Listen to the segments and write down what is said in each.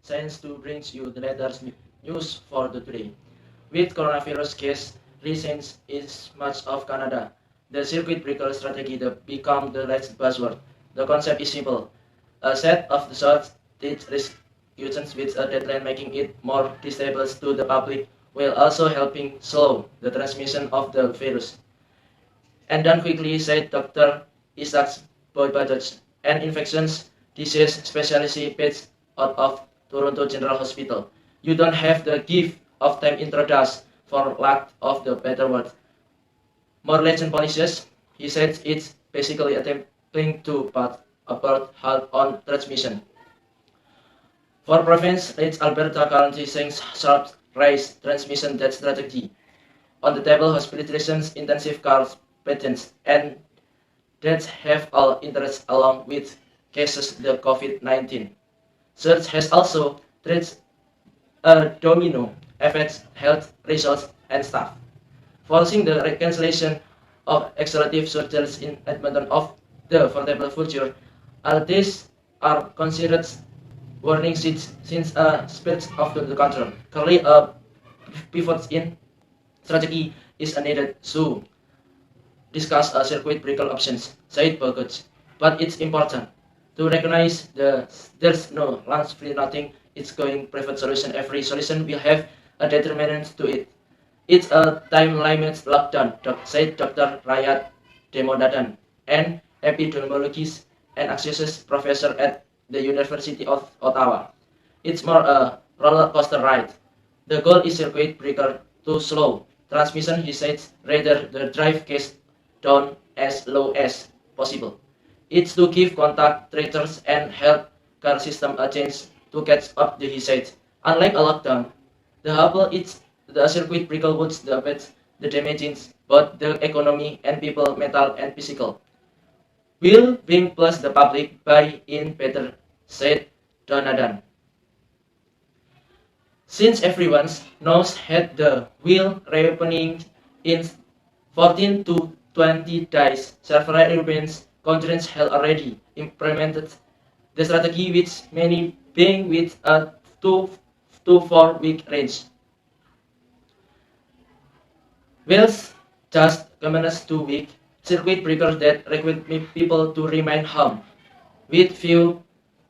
Science to brings you the latest news for the today. With coronavirus case recent in much of Canada, the circuit breaker strategy become the latest buzzword. The concept is simple: a set of the short-date executions with a deadline, making it more destabilized to the public, while also helping slow the transmission of the virus. And done quickly, said Dr. Isaac Boybadaj, an infectious disease specialist based out of Toronto General Hospital. You don't have the gift of time introduced, for lack of the better word. More legend policies, he said it's basically attempting to put about halt on transmission. For province, it's Alberta currently seeing sharp rise transmission that strategy. On the table, hospitalizations, intensive care patients, and deaths have all interest along with cases the COVID-19. Search has also treated a domino effect health results and staff, forcing the cancellation of executive surgeries in Edmonton of the foreseeable future. All these are considered warning since a split of the control. Currently, a pivot in strategy is needed to discuss circuit breaker options, said Bogut. But it's important to recognize there's no lunch-free nothing. It's going private solution. Every solution will have a determinant to it. It's a time limit lockdown, said Dr. Rayat Demodadan, an epidemiologist and associate professor at the University of Ottawa. It's more a roller coaster ride. The goal is circuit breaker to slow transmission, he said, rather the drive case down as low as possible. It's to give contact tracers and health care system a chance to catch up, he said. Unlike a lockdown, the Hubble is the circuit breaker would the damages both the economy and people, mental and physical. Will bring plus the public buy in better, said Donadan. Since everyone knows had the wheel reopening in 14 to 20 days, several European countries have already implemented the strategy, with many being with a 2 to 4 week range. Wales just commenced 2 week circuit breakers that require people to remain home, with few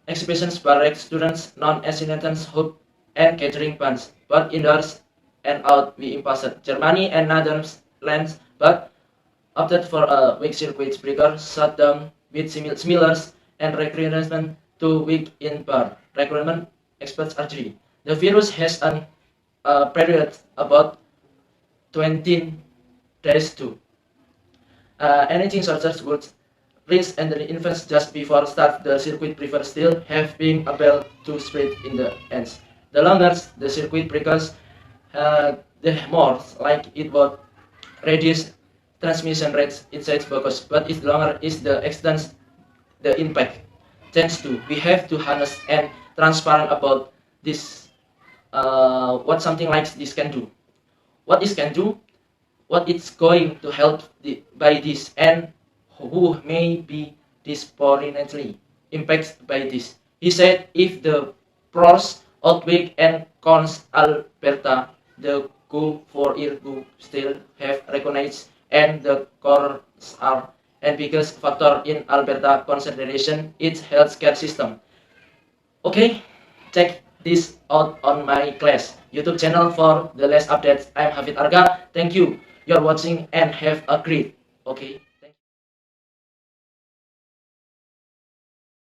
exhibitions, by students, non-essentials, hope and catering bans, but indoors and out we imposed. Germany and Netherlands, but opted for a weak circuit breaker shutdown with similar and recreation 2 week in bar. Requirement experts agree. The virus has an period about 20 days too. Anything such would risk and the infants just before start the circuit breaker still have been able to spread in the ends. The longer the circuit breakers, the more like it would reduce transmission rates inside focus, but it longer is the extent the impact. Thanks to we have to honest and transparent about this. What something like this can do, what this can do, what it's going to help by this, and who may be disproportionately impacted by this. He said if the pros outweigh and cons, Alberta, the go for Irgu still have recognized, and the cons are and biggest factor in Alberta consideration its healthcare system. Okay, check this out on my class YouTube channel for the latest updates. I'm Hafid Arga. Thank you. You're watching and have a great. Okay.